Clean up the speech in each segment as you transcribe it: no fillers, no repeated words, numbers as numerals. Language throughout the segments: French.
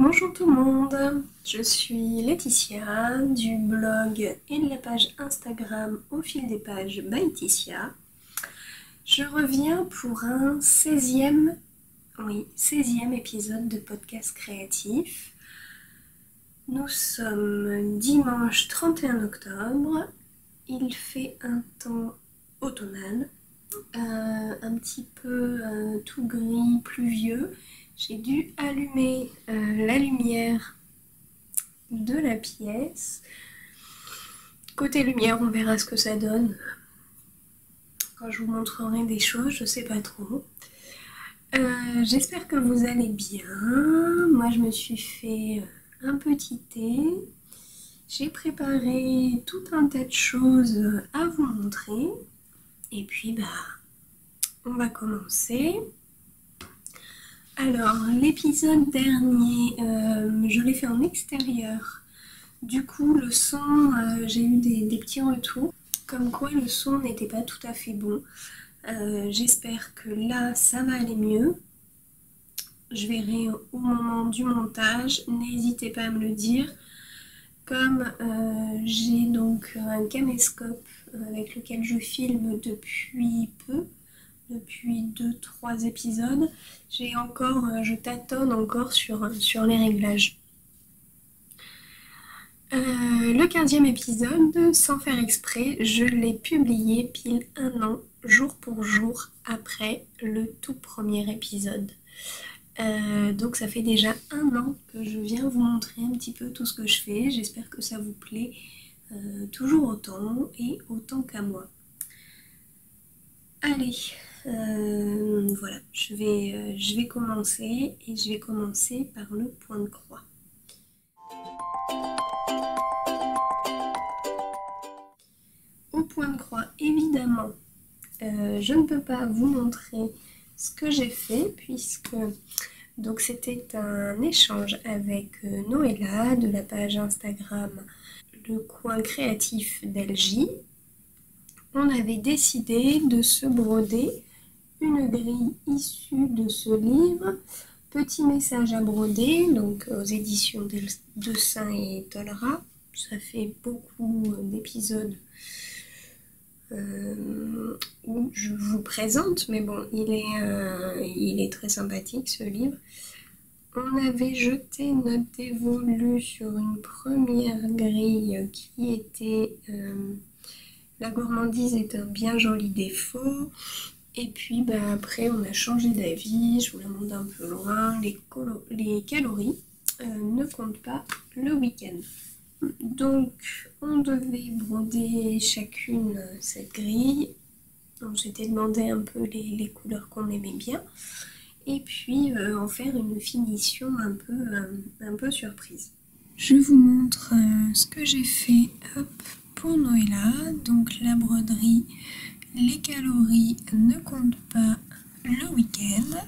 Bonjour tout le monde, je suis Laetitia du blog et de la page Instagram Au fil des pages by Laetitia. Je reviens pour un 16e épisode de podcast créatif. Nous sommes dimanche 31 octobre, il fait un temps automnal, un petit peu tout gris, pluvieux. J'ai dû allumer la lumière de la pièce. Côté lumière, on verra ce que ça donne quand je vous montrerai des choses, je sais pas trop. J'espère que vous allez bien. Moi, je me suis fait un petit thé. J'ai préparé tout un tas de choses à vous montrer. Et puis, on va commencer. Alors, l'épisode dernier, je l'ai fait en extérieur. Du coup, le son, j'ai eu des petits retours, comme quoi le son n'était pas tout à fait bon. J'espère que là, ça va aller mieux. Je verrai au moment du montage, n'hésitez pas à me le dire. Comme j'ai donc un caméscope avec lequel je filme depuis peu, depuis 2-3 épisodes, je tâtonne encore sur les réglages. Le 15e épisode, sans faire exprès, je l'ai publié pile 1 an, jour pour jour, après le tout premier épisode. Donc ça fait déjà 1 an que je viens vous montrer un petit peu tout ce que je fais. J'espère que ça vous plaît toujours autant et autant qu'à moi. Allez, voilà, je vais commencer et je vais commencer par le point de croix. Au point de croix, évidemment, je ne peux pas vous montrer ce que j'ai fait puisque donc c'était un échange avec Noëlla de la page Instagram Le Coin Créatif d'Elgie. On avait décidé de se broder une grille issue de ce livre, Petit message à broder, donc aux éditions de Saint et Tolera. Ça fait beaucoup d'épisodes où je vous présente, mais bon, il est très sympathique ce livre. On avait jeté notre dévolu sur une première grille qui était La gourmandise est un bien joli défaut. Et puis après on a changé d'avis, je vous la montre un peu loin, les calories ne comptent pas le week-end. Donc on devait broder chacune cette grille. On s'était demandé un peu les couleurs qu'on aimait bien. Et puis en faire une finition un peu surprise. Je vous montre ce que j'ai fait pour Noëlla. Donc la broderie, les calories ne comptent pas le week-end.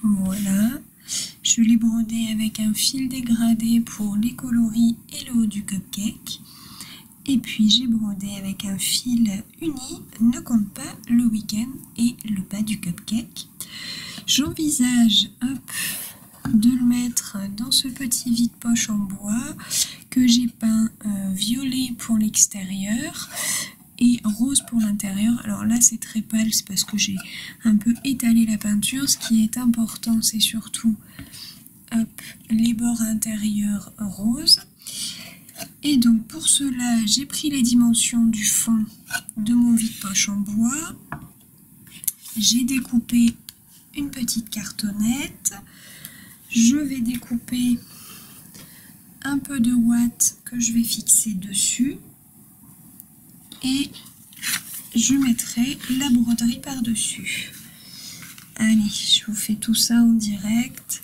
Voilà. Je l'ai brodé avec un fil dégradé pour les coloris et le haut du cupcake. Et puis j'ai brodé avec un fil uni, ne compte pas le week-end et le bas du cupcake. J'envisage de le mettre dans ce petit vide-poche en bois que j'ai peint violet pour l'extérieur et rose pour l'intérieur. Alors là c'est très pâle, c'est parce que j'ai un peu étalé la peinture. Ce qui est important, c'est surtout les bords intérieurs roses. Et donc pour cela, j'ai pris les dimensions du fond de mon vide-poche en bois. J'ai découpé une petite cartonnette. Je vais découper un peu de ouate que je vais fixer dessus. Et je mettrai la broderie par-dessus. Allez, je vous fais tout ça en direct.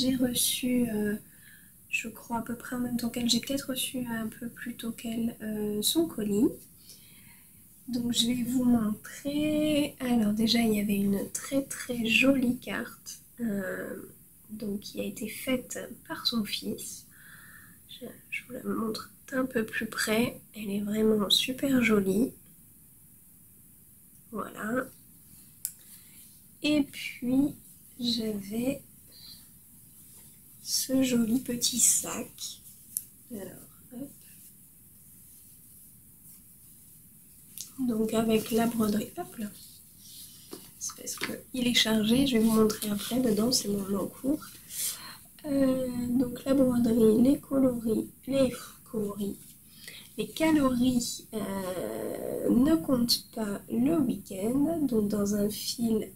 j'ai reçu, je crois à peu près en même temps qu'elle, j'ai peut-être reçu un peu plus tôt qu'elle son colis. Donc je vais vous montrer. Alors déjà il y avait une très très jolie carte donc qui a été faite par son fils. Je vous la montre d'un peu plus près. Elle est vraiment super jolie. Voilà. Et puis j'avais ce joli petit sac. Alors, hop. Donc avec la broderie, hop là. C'est parce qu'il est chargé, je vais vous montrer après. Dedans, c'est mon encours. Donc la broderie, les calories ne comptent pas le week-end. Donc dans un fil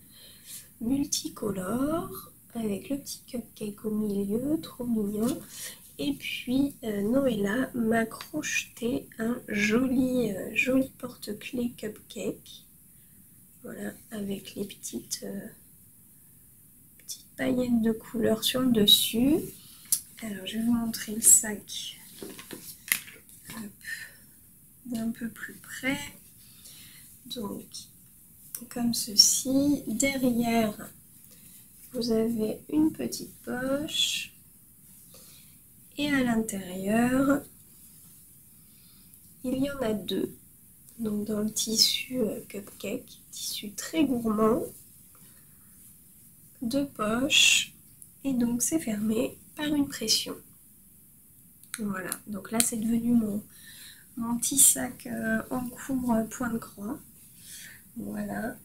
multicolore avec le petit cupcake au milieu, trop mignon. Et puis Noëlla m'a crocheté un joli porte-clés cupcake. Voilà, avec les petites paillettes de couleur sur le dessus. Alors je vais vous montrer le sac d'un peu plus près. Donc comme ceci. Derrière vous avez une petite poche. Et à l'intérieur, il y en a deux. Donc dans le tissu cupcake, tissu très gourmand, deux poches. Et donc c'est fermé par une pression. Voilà, donc là c'est devenu mon petit sac en cours point de croix. Voilà.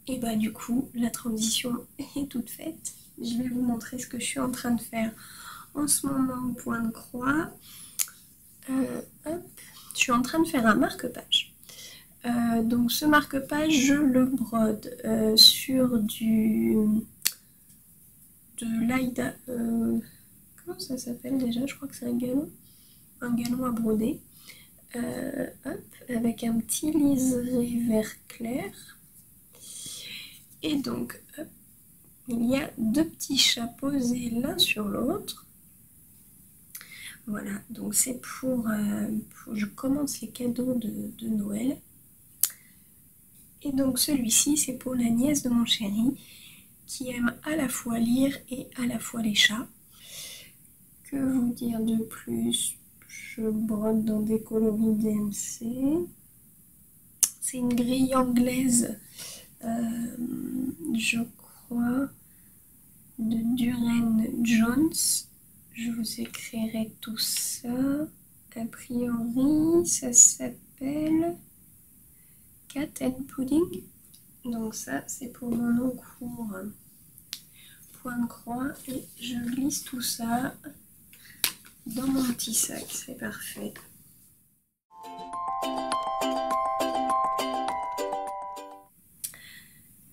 Et bah du coup, la transition est toute faite. Je vais vous montrer ce que je suis en train de faire en ce moment au point de croix. Hop. Je suis en train de faire un marque-page. Donc ce marque-page, je le brode sur de l'Aïda. Comment ça s'appelle déjà? Je crois que c'est un galon. Un galon à broder. Hop, avec un petit liseré vert clair. Et donc, hop, il y a deux petits chats posés l'un sur l'autre. Voilà, donc c'est je commence les cadeaux de Noël. Et donc celui-ci, c'est pour la nièce de mon chéri, qui aime à la fois lire et à la fois les chats. Que vous dire de plus? Je brode dans des coloris DMC. C'est une grille anglaise, je crois, de Duren Jones. Je vous écrirai tout ça. A priori, ça s'appelle Cat and Pudding. Donc ça, c'est pour mon encours point de croix. Et je glisse tout ça dans mon petit sac. C'est parfait.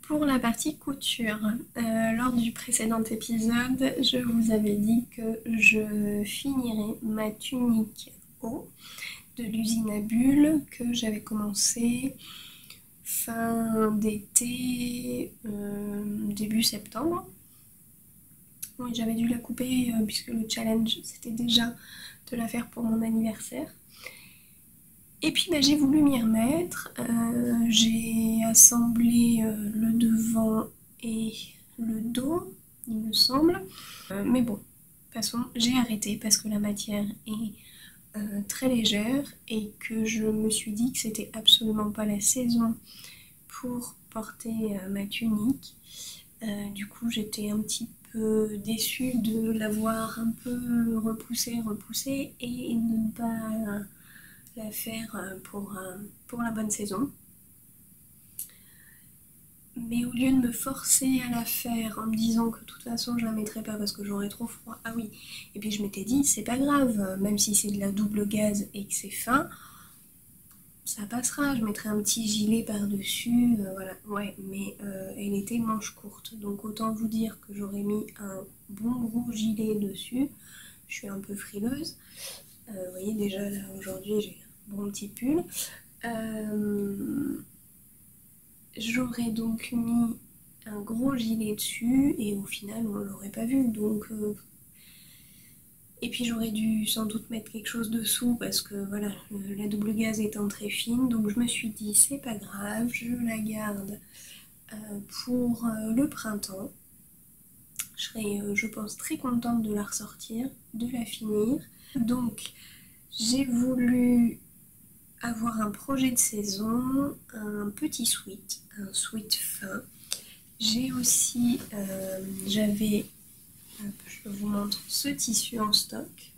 Pour la partie couture, lors du précédent épisode, je vous avais dit que je finirais ma tunique haut de l'usine à bulles que j'avais commencé fin d'été, début septembre. Oui, j'avais dû la couper puisque le challenge c'était déjà de la faire pour mon anniversaire. Et puis bah, j'ai voulu m'y remettre, j'ai assemblé le devant et le dos, il me semble. Mais bon, de toute façon j'ai arrêté parce que la matière est très légère et que je me suis dit que c'était absolument pas la saison pour porter ma tunique. Du coup j'étais un petit peu déçue de l'avoir un peu repoussée et de ne pas la faire pour la bonne saison. Mais au lieu de me forcer à la faire en me disant que de toute façon je la mettrais pas parce que j'aurais trop froid, ah oui, et puis je m'étais dit c'est pas grave, même si c'est de la double gaze et que c'est fin, ça passera, je mettrai un petit gilet par dessus, voilà, ouais, mais elle était manche courte, donc autant vous dire que j'aurais mis un bon gros gilet dessus. Je suis un peu frileuse, vous voyez déjà là aujourd'hui j'ai un bon petit pull. J'aurais donc mis un gros gilet dessus et au final on l'aurait pas vu, donc et puis j'aurais dû sans doute mettre quelque chose dessous parce que voilà, la double gaze étant très fine, donc je me suis dit c'est pas grave, je la garde pour le printemps. Je serai, je pense, très contente de la ressortir, de la finir. Donc j'ai voulu avoir un projet de saison, un petit sweat, un sweat fin. J'ai aussi, j'avais, je vous montre ce tissu en stock.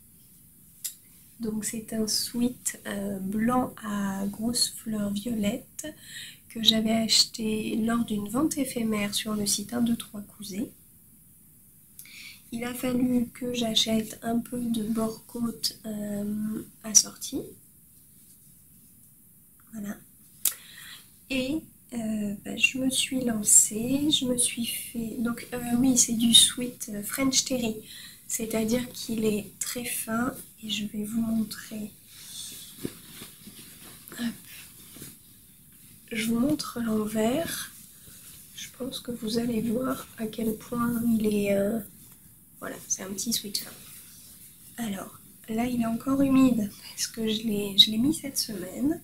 Donc c'est un sweat blanc à grosses fleurs violettes que j'avais acheté lors d'une vente éphémère sur le site 1, 2, 3 Cousets. Il a fallu que j'achète un peu de bord-côte assorti. Voilà. Et je me suis lancée, je me suis fait... Donc oui, c'est du sweat French Terry, c'est-à-dire qu'il est très fin et je vais vous montrer. Hop. Je vous montre l'envers. Je pense que vous allez voir à quel point il est... Voilà, c'est un petit sweat fin. Alors, là il est encore humide parce que je l'ai mis cette semaine.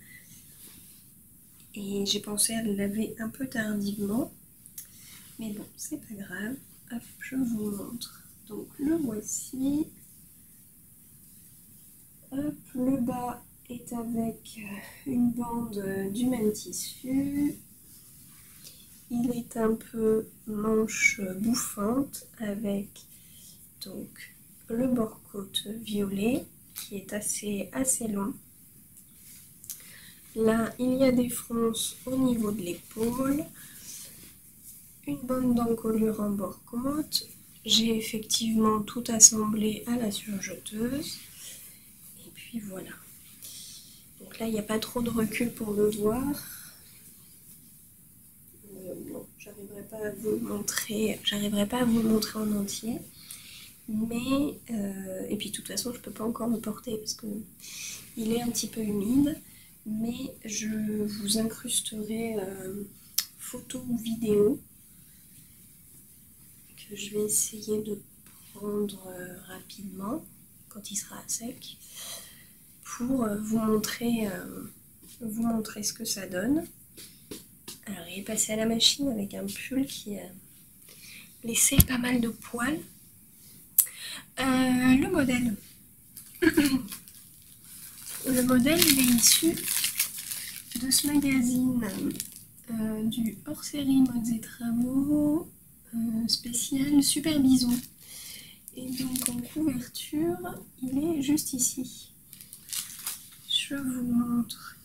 Et j'ai pensé à le laver un peu tardivement. Mais bon, c'est pas grave. Hop, je vous montre. Donc le voici. Hop, le bas est avec une bande du même tissu. Il est un peu manche bouffante avec donc le bord-côte violet qui est assez long. Là, il y a des fronces au niveau de l'épaule, une bande d'encolure en bord-côte. J'ai effectivement tout assemblé à la surjeteuse. Et puis voilà. Donc là, il n'y a pas trop de recul pour le voir. Non, j'arriverai pas à vous le montrer en entier. Mais, et puis de toute façon, je peux pas encore le porter parce que il est un petit peu humide. Mais je vous incrusterai photos ou vidéos que je vais essayer de prendre rapidement quand il sera à sec pour vous montrer ce que ça donne. Alors il est passé à la machine avec un pull qui a laissé pas mal de poils. Le modèle. Le modèle il est issu de ce magazine du hors-série Modes et Travaux spécial Super Bison. Et donc en couverture, il est juste ici. Je vous montre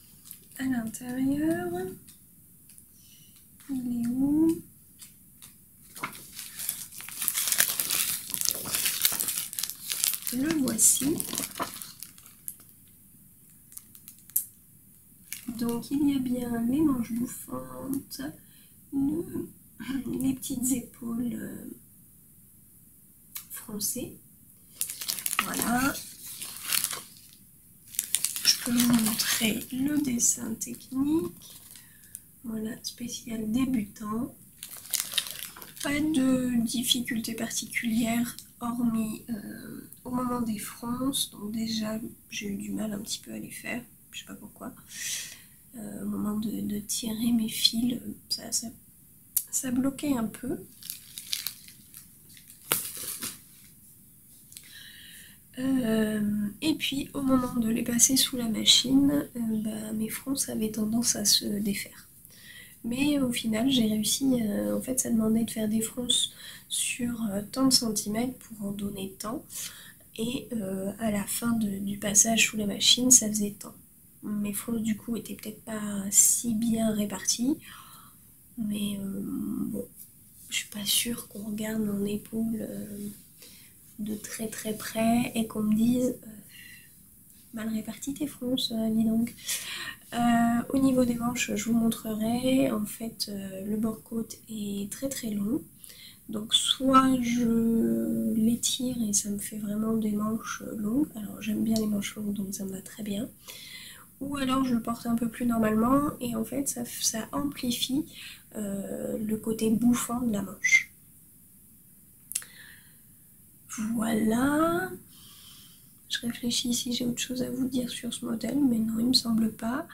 à l'intérieur. Il est où? Le voici. Donc il y a bien les manches bouffantes, les petites épaules froncées. Voilà. Je peux vous montrer le dessin technique. Voilà, spécial débutant. Pas de difficulté particulière hormis au moment des fronces. Donc déjà, j'ai eu du mal un petit peu à les faire. Je sais pas pourquoi. Au moment de tirer mes fils, ça bloquait un peu. Et puis au moment de les passer sous la machine, mes fronces avaient tendance à se défaire. Mais au final j'ai réussi, en fait ça demandait de faire des fronces sur tant de centimètres pour en donner tant. Et à la fin du passage sous la machine ça faisait tant. Mes fronces du coup étaient peut-être pas si bien réparties. Mais bon, je suis pas sûre qu'on regarde mon épaule de très très près et qu'on me dise mal réparti tes fronces, dis donc. Au niveau des manches, je vous montrerai. En fait, le bord-côte est très très long. Donc soit je l'étire et ça me fait vraiment des manches longues. Alors j'aime bien les manches longues donc ça me va très bien. ou alors je le porte un peu plus normalement et en fait ça amplifie le côté bouffant de la manche. Voilà. Je réfléchis si j'ai autre chose à vous dire sur ce modèle, mais non, il me semble pas.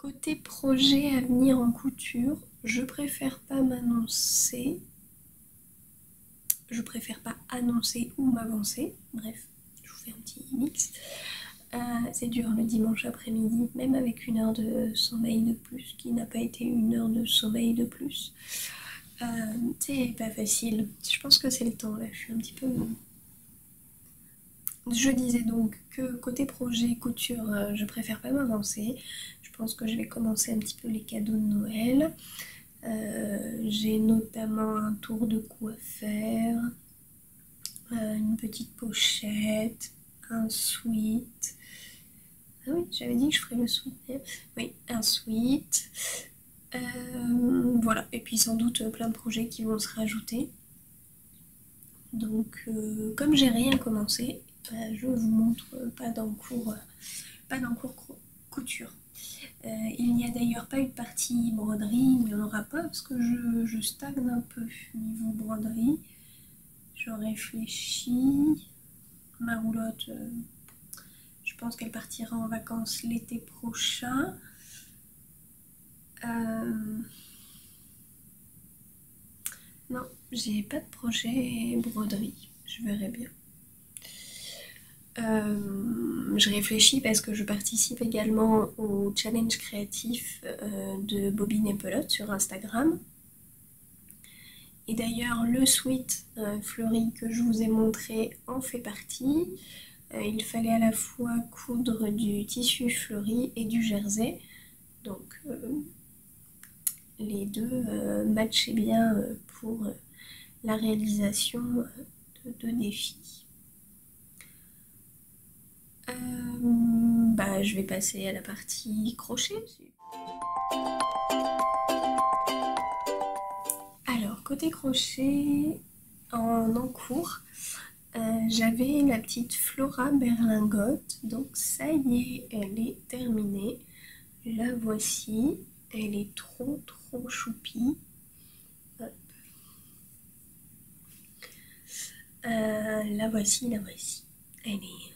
Côté projet à venir en couture, je préfère pas m'annoncer. Je préfère pas annoncer ou m'avancer. Bref, je vous fais un petit mix. C'est dur le dimanche après-midi, même avec une heure de sommeil de plus, qui n'a pas été une heure de sommeil de plus. C'est pas facile. Je pense que c'est le temps là, je suis un petit peu... Je disais donc que côté projet couture, je préfère pas m'avancer. Je pense que je vais commencer un petit peu les cadeaux de Noël. J'ai notamment un tour de cou à faire, une petite pochette, un sweat. Ah oui, j'avais dit que je ferais le sweat. Oui, un sweat. Voilà, et puis sans doute plein de projets qui vont se rajouter. Donc, comme j'ai rien commencé, je vous montre pas d'encours couture. Il n'y a d'ailleurs pas eu de partie broderie, il n'y en aura pas parce que je stagne un peu niveau broderie. Je réfléchis. Ma roulotte, je pense qu'elle partira en vacances l'été prochain. Non, j'ai pas de projet broderie, je verrai bien. Je réfléchis parce que je participe également au challenge créatif de Bobine et Pelote sur Instagram. Et d'ailleurs, le sweat fleuri que je vous ai montré en fait partie. Il fallait à la fois coudre du tissu fleuri et du jersey. Donc les deux matchaient bien pour la réalisation de défis. Je vais passer à la partie crochet. Alors, côté crochet, en encours, j'avais la petite Flora berlingote, donc ça y est, elle est terminée. La voici, elle est trop choupie. Hop. La voici. Elle est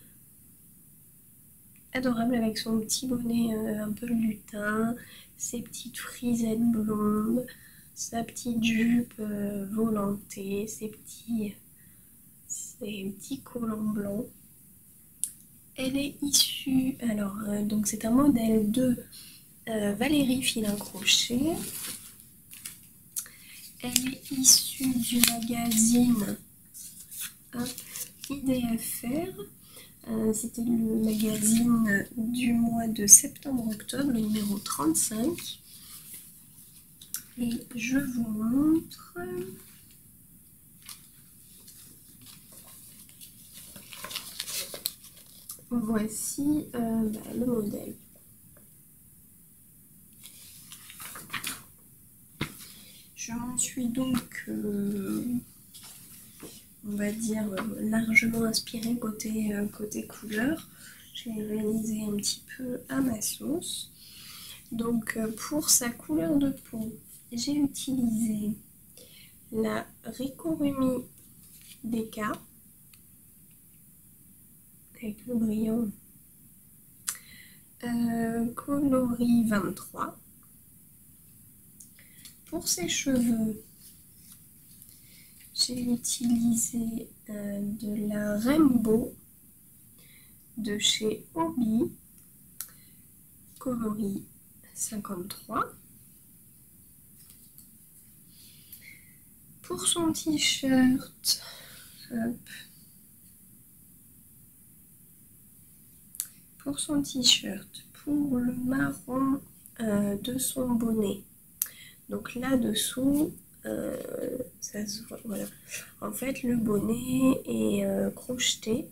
adorable avec son petit bonnet un peu lutin, ses petites frisettes blondes, sa petite jupe volantée, ses petits collants blancs. Elle est issue, alors donc c'est un modèle de Valérie Filin Crochet. Elle est issue du magazine Idée à faire. C'était le magazine du mois de septembre-octobre, le numéro 35. Et je vous montre. Voici le modèle. Je m'en suis donc, on va dire, largement inspirée côté couleur. J'ai réalisé un petit peu à ma sauce. Donc pour sa couleur de peau, j'ai utilisé la Rikorumi Deka avec le brillant coloris 23. Pour ses cheveux, j'ai utilisé de la Rainbow de chez Obi, coloris 53. Pour son t-shirt, pour le marron de son bonnet, donc là-dessous, ça se voit, voilà. En fait, le bonnet est crocheté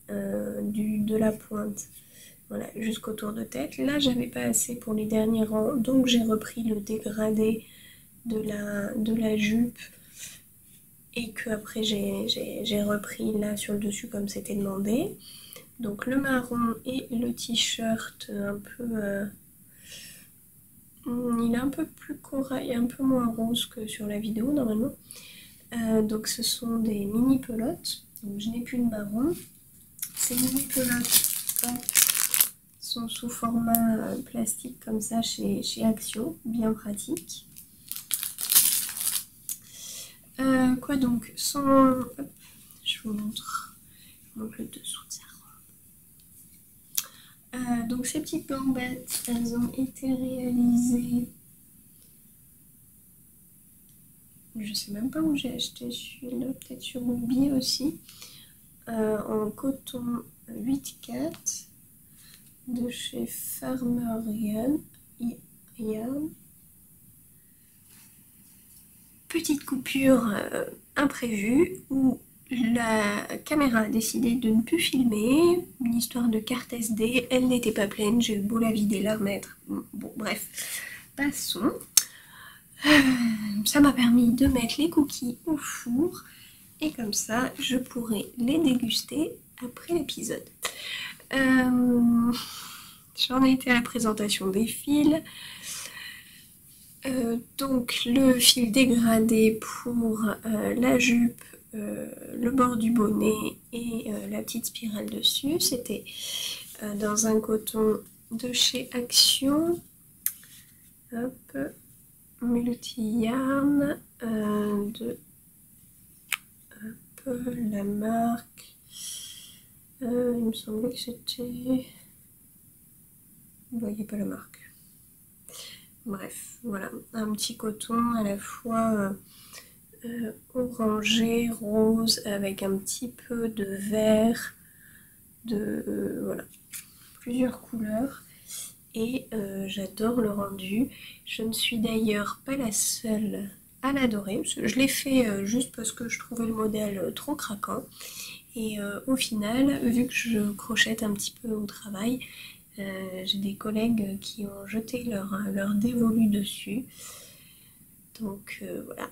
de la pointe, voilà, jusqu'au tour de tête. Là, j'avais pas assez pour les derniers rangs, donc j'ai repris le dégradé de la jupe et que après j'ai repris là sur le dessus comme c'était demandé. Donc le marron et le t-shirt un peu il est un peu plus corail, un peu moins rose que sur la vidéo normalement. Donc ce sont des mini pelotes. Donc je n'ai plus de marron. Ces mini pelotes sont sous format plastique comme ça chez Action, bien pratique. Quoi donc, hop, je vous montre le dessous de sa robe. Donc ces petites gambettes, elles ont été réalisées, je sais même pas où j'ai acheté celui-là, peut-être sur Obi aussi, en coton 8/4 de chez Farmer Yarn. Petite coupure imprévue où la caméra a décidé de ne plus filmer, une histoire de carte SD, elle n'était pas pleine, j'ai eu beau la vider, la remettre, bon bref, passons. Ça m'a permis de mettre les cookies au four et comme ça je pourrai les déguster après l'épisode. J'en ai été à la présentation des fils. Donc le fil dégradé pour la jupe, le bord du bonnet et la petite spirale dessus, c'était dans un coton de chez Action, hop, multi-yarn de la marque, il me semblait que c'était, vous voyez pas la marque. Bref, voilà, un petit coton à la fois orangé, rose, avec un petit peu de vert, voilà, plusieurs couleurs. Et j'adore le rendu. Je ne suis d'ailleurs pas la seule à l'adorer. Je l'ai fait juste parce que je trouvais le modèle trop craquant. Et au final, vu que je crochette un petit peu au travail, j'ai des collègues qui ont jeté leur dévolu dessus. Donc voilà,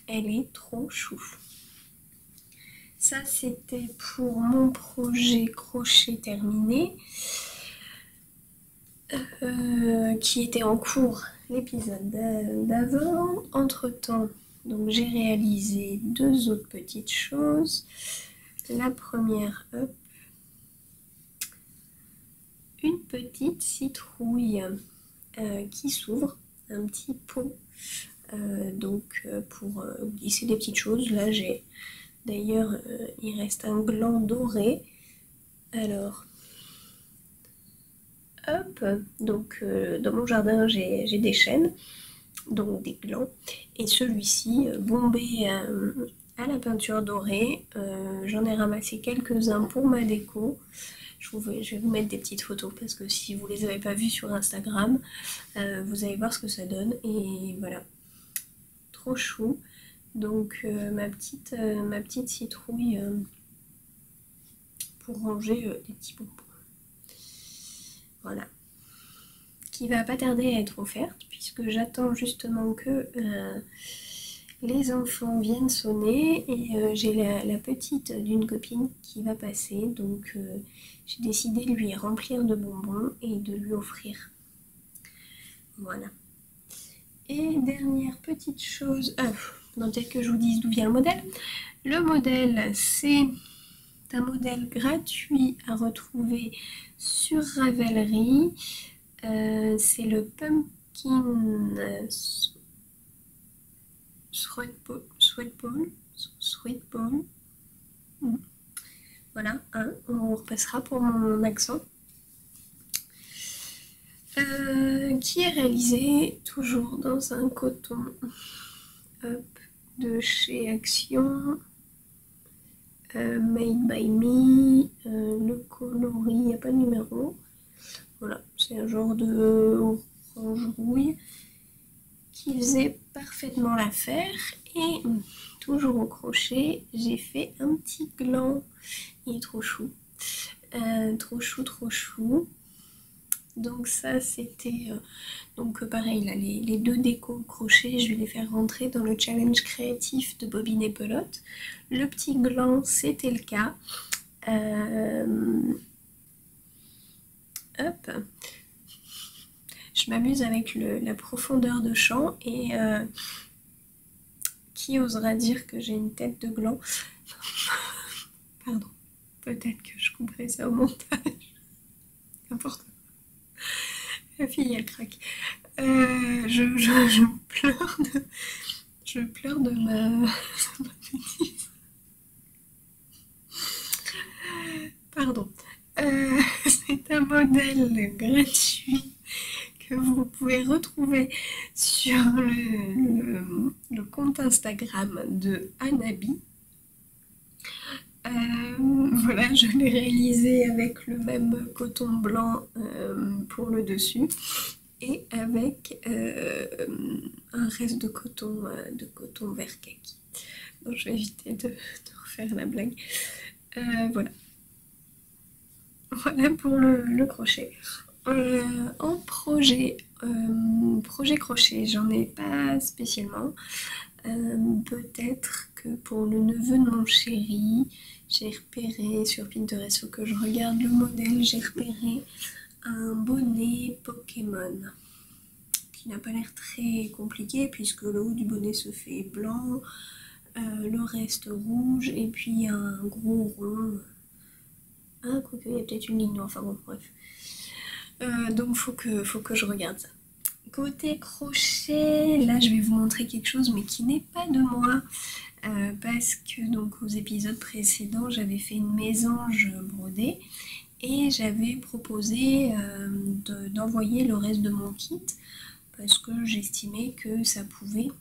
elle est trop chou. Ça c'était pour mon projet crochet terminé, qui était en cours l'épisode d'avant. Entre temps, donc j'ai réalisé deux autres petites choses. La première, hop, une petite citrouille qui s'ouvre, un petit pot, donc pour glisser des petites choses. Là j'ai d'ailleurs il reste un gland doré. Alors hop, donc dans mon jardin j'ai des chênes, donc des glands, et celui-ci bombé à la peinture dorée. J'en ai ramassé quelques-uns pour ma déco. Je vais vous mettre des petites photos parce que si vous les avez pas vues sur Instagram, vous allez voir ce que ça donne. Et voilà, trop chou. Donc ma petite citrouille pour ranger des petits bonbons. Voilà, qui va pas tarder à être offerte puisque j'attends justement que les enfants viennent sonner et j'ai la petite d'une copine qui va passer, donc j'ai décidé de lui remplir de bonbons et de lui offrir. Voilà. Et dernière petite chose, faudra peut-être que je vous dise d'où vient le modèle. Le modèle, c'est un modèle gratuit à retrouver sur Ravelry. C'est le Pumpkin Sweat Ball. Voilà, hein, on repassera pour mon accent. Qui est réalisé toujours dans un coton de chez Action. Made by me, le coloris, il n'y a pas de numéro. Voilà, c'est un genre de orange rouille qui faisait parfaitement l'affaire. Et toujours au crochet, j'ai fait un petit gland. Il est trop chou. Trop chou. Donc ça c'était donc pareil là, les deux décos crochet, je vais les faire rentrer dans le challenge créatif de Bobine et Pelote. Le petit gland c'était le cas. Hop, je m'amuse avec la profondeur de champ et qui osera dire que j'ai une tête de gland. Pardon, peut-être que je couperai ça au montage. N'importe quoi. La fille elle craque. Je pleure de ma bêtise. Pardon. C'est un modèle gratuit que vous pouvez retrouver sur le compte Instagram de Anabi. Voilà, je l'ai réalisé avec le même coton blanc pour le dessus et avec un reste de coton vert kaki. Donc je vais éviter de refaire la blague. Voilà. Voilà pour le crochet. En projet crochet, j'en ai pas spécialement. Peut-être que pour le neveu de mon chéri, j'ai repéré sur Pinterest, faut que je regarde le modèle, j'ai repéré un bonnet Pokémon qui n'a pas l'air très compliqué puisque le haut du bonnet se fait blanc, le reste rouge et puis un gros rond. Ah, quoique, il y a peut-être une ligne, enfin bon, bref. Donc faut que je regarde ça. Côté crochet, là je vais vous montrer quelque chose mais qui n'est pas de moi parce que donc aux épisodes précédents j'avais fait une mésange brodée et j'avais proposé d'envoyer le reste de mon kit parce que j'estimais que ça pouvait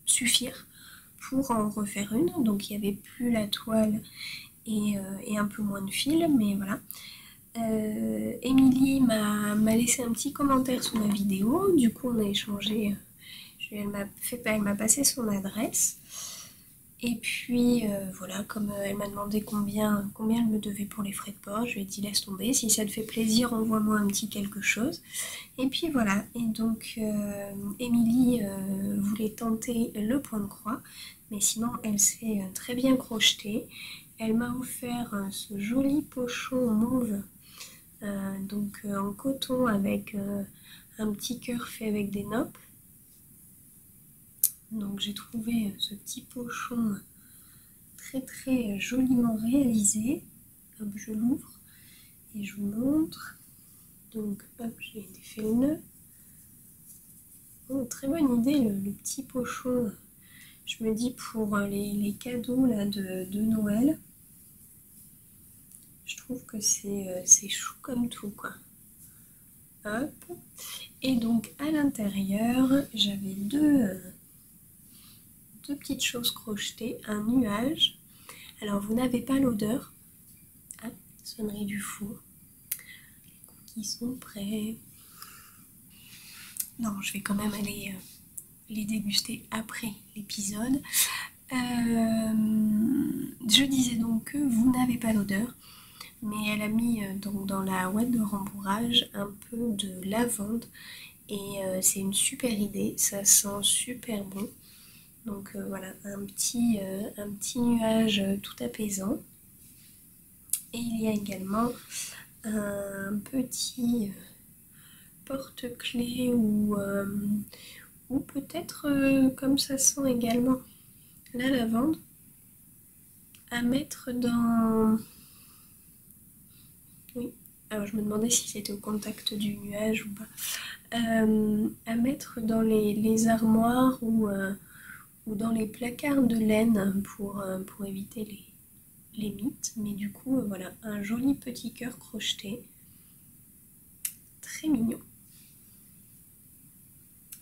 suffire pour en refaire une. Donc il n'y avait plus la toile et un peu moins de fil, mais voilà. Émilie m'a laissé un petit commentaire sous ma vidéo, du coup on a échangé, elle m'a passé son adresse, et puis voilà, comme elle m'a demandé combien elle me devait pour les frais de port, je lui ai dit laisse tomber, si ça te fait plaisir envoie-moi un petit quelque chose, et puis voilà, et donc Émilie voulait tenter le point de croix, mais sinon elle s'est très bien crochetée, elle m'a offert ce joli pochon mauve, donc en coton avec un petit cœur fait avec des noppes. Donc j'ai trouvé ce petit pochon très joliment réalisé. Hop, je l'ouvre et je vous montre. Donc hop, j'ai défait le nœud. Oh, très bonne idée le petit pochon. Je me dis pour les cadeaux là, de Noël. Je trouve que c'est chou comme tout quoi. Hop. Et donc à l'intérieur j'avais deux petites choses crochetées, un nuage. Alors vous n'avez pas l'odeur. Ah, sonnerie du four. Les cookies sont prêts. Non, je vais quand même aller les déguster après l'épisode. Je disais donc que vous n'avez pas l'odeur. Mais elle a mis donc dans la ouate de rembourrage un peu de lavande et c'est une super idée, ça sent super bon. Donc voilà, un petit nuage tout apaisant. Et il y a également un petit porte-clés ou peut-être, comme ça sent également la lavande, à mettre dans... Oui, alors je me demandais si c'était au contact du nuage ou pas. À mettre dans les armoires ou dans les placards de laine pour éviter les mites. Mais du coup, voilà, un joli petit cœur crocheté. Très mignon.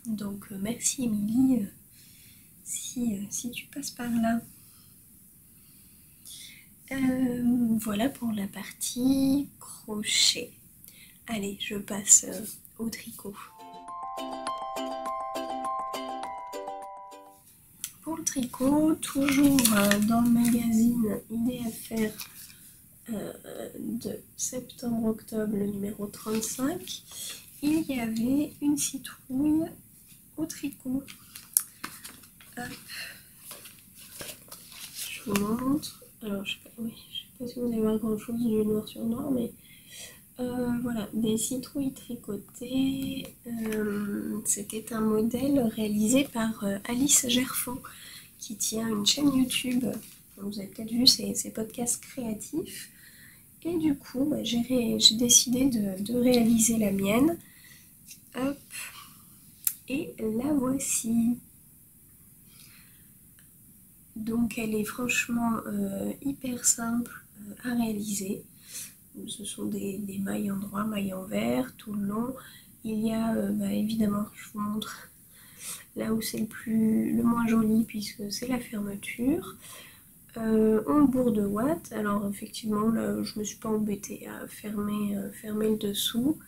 Donc merci Émilie, si tu passes par là. Voilà pour la partie crochet. Allez, je passe au tricot. Pour le tricot, toujours dans le magazine Idées à faire de septembre-octobre, le numéro 35, il y avait une citrouille au tricot. Hop. Je vous montre. Alors, je sais pas si vous allez voir grand chose du noir sur noir, mais voilà, des citrouilles tricotées. C'était un modèle réalisé par Alice Gerfaux, qui tient une chaîne YouTube. Vous avez peut-être vu ses podcasts créatifs. Et du coup, j'ai décidé de réaliser la mienne. Hop. Et la voici. Donc elle est franchement hyper simple à réaliser. Ce sont des mailles en droit, mailles en vert tout le long. Il y a évidemment, je vous montre là où c'est le moins joli puisque c'est la fermeture. On bourde ouate. Alors effectivement là je me suis pas embêtée à fermer le dessous.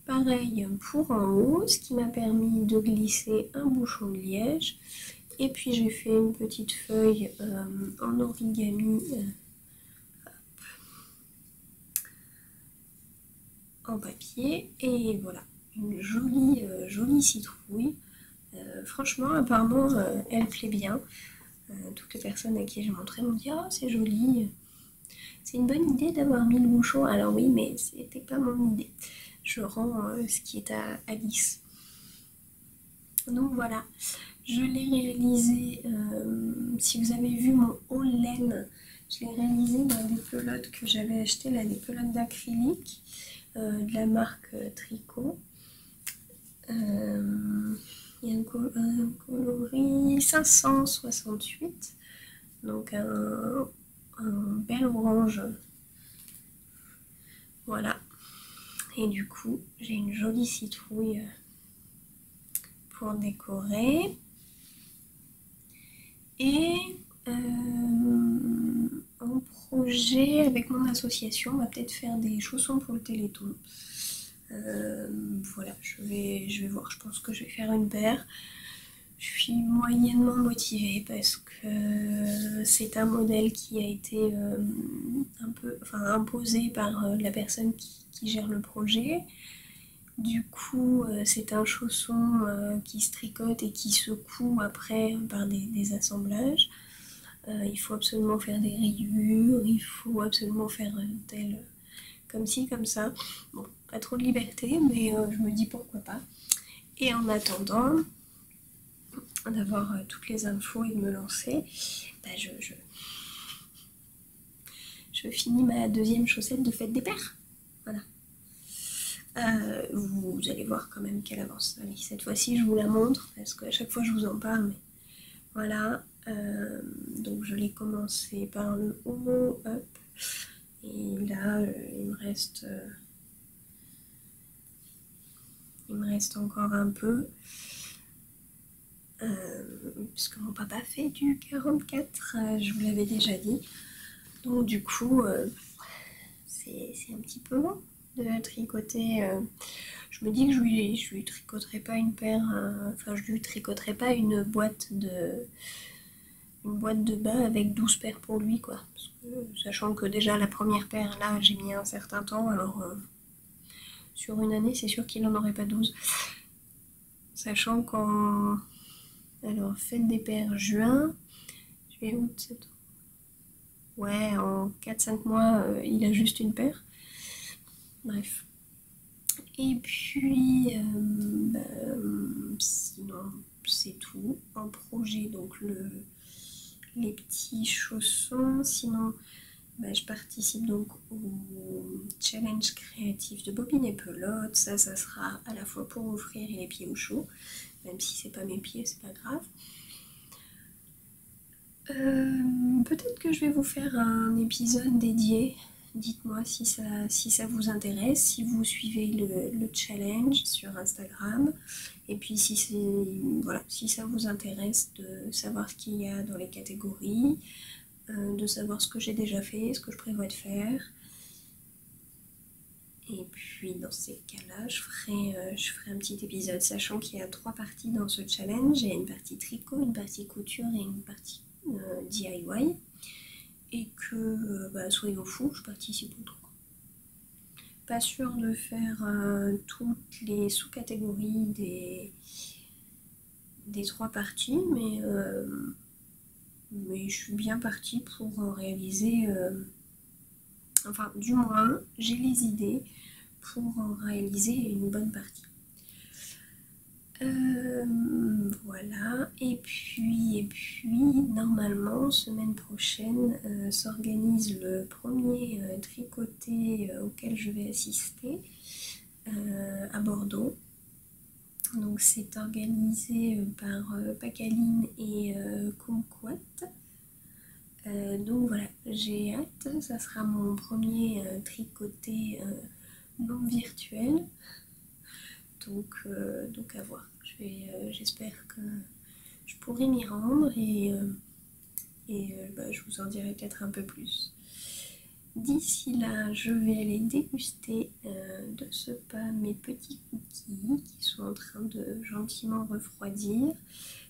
Pareil pour en haut, ce qui m'a permis de glisser un bouchon de liège. Et puis j'ai fait une petite feuille en origami en papier. Et voilà, une jolie citrouille. Franchement, apparemment, elle plaît bien. Toutes les personnes à qui j'ai montré m'ont dit « Oh, c'est joli !» C'est une bonne idée d'avoir mis le bouchon. Alors oui, mais c'était pas mon idée. Je rends ce qui est à Alice. Donc voilà, je l'ai réalisé, si vous avez vu mon haul laine, je l'ai réalisé dans des pelotes que j'avais achetées, là, des pelotes d'acrylique de la marque Tricot. Il y a un coloris 568, donc un bel orange. Voilà. Et du coup, j'ai une jolie citrouille pour décorer. Et en projet avec mon association, on va peut-être faire des chaussons pour le Téléthon. Voilà, je vais voir, je pense que je vais faire une paire. Je suis moyennement motivée parce que c'est un modèle qui a été imposé par la personne qui gère le projet. Du coup, c'est un chausson qui se tricote et qui se coud après par des assemblages. Il faut absolument faire des rayures, il faut absolument faire tel comme ci, comme ça. Bon, pas trop de liberté, mais je me dis pourquoi pas. Et en attendant d'avoir toutes les infos et de me lancer, je finis ma deuxième chaussette de fête des pères. Voilà. Vous allez voir quand même qu'elle avance. Allez, cette fois-ci, je vous la montre parce qu'à chaque fois, je vous en parle. Mais voilà. Donc, je l'ai commencé par le haut. Hop. Et là, il me reste encore un peu. Puisque mon papa fait du 44, je vous l'avais déjà dit. Donc, du coup, c'est un petit peu long de tricoter. Je me dis que je lui tricoterai pas une paire, je lui tricoterai pas une boîte de bas avec 12 paires pour lui, quoi. Parce que, sachant que déjà la première paire, là, j'ai mis un certain temps, alors sur une année, c'est sûr qu'il en aurait pas 12. Sachant qu'en... Alors, fête des pères, juin, juillet, août, septembre... Ouais, en 4-5 mois, il a juste une paire. Bref. Et puis, sinon, c'est tout. En projet, donc les petits chaussons. Sinon, je participe donc au challenge créatif de Bobine et Pelote. Ça sera à la fois pour offrir et les pieds au chaud. Même si c'est pas mes pieds, c'est pas grave. Peut-être que je vais vous faire un épisode dédié. Dites-moi si ça vous intéresse, si vous suivez le challenge sur Instagram. Et puis si ça vous intéresse de savoir ce qu'il y a dans les catégories, de savoir ce que j'ai déjà fait, ce que je prévois de faire. Et puis dans ces cas-là, je ferai un petit épisode, sachant qu'il y a 3 parties dans ce challenge. Il y a une partie tricot, une partie couture et une partie DIY. Et que, soyons fous, je participe aux 3. Pas sûre de faire toutes les sous-catégories des 3 parties, mais je suis bien partie pour en réaliser... Enfin, du moins, j'ai les idées pour en réaliser une bonne partie. Voilà, et puis, normalement, semaine prochaine, s'organise le premier tricoté auquel je vais assister à Bordeaux. Donc c'est organisé par Pacaline et Kumquat. Donc voilà, j'ai hâte, ça sera mon premier tricoté non virtuel. Donc à voir. J'espère que je pourrai m'y rendre et je vous en dirai peut-être un peu plus. D'ici là, je vais aller déguster de ce pas mes petits cookies qui sont en train de gentiment refroidir.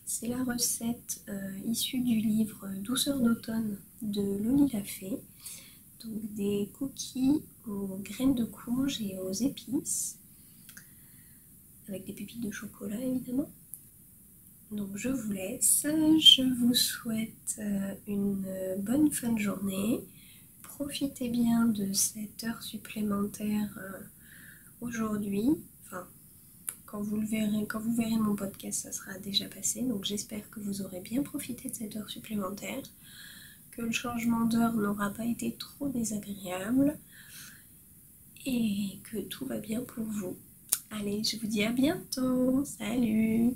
C'est la recette issue du livre Douceur d'automne de Loli Lafay. Donc des cookies aux graines de courge et aux épices, avec des pépites de chocolat évidemment. Donc je vous laisse, je vous souhaite une bonne fin de journée. Profitez bien de cette heure supplémentaire aujourd'hui. Enfin, quand vous verrez mon podcast, ça sera déjà passé. Donc j'espère que vous aurez bien profité de cette heure supplémentaire, que le changement d'heure n'aura pas été trop désagréable et que tout va bien pour vous. Allez, je vous dis à bientôt. Salut!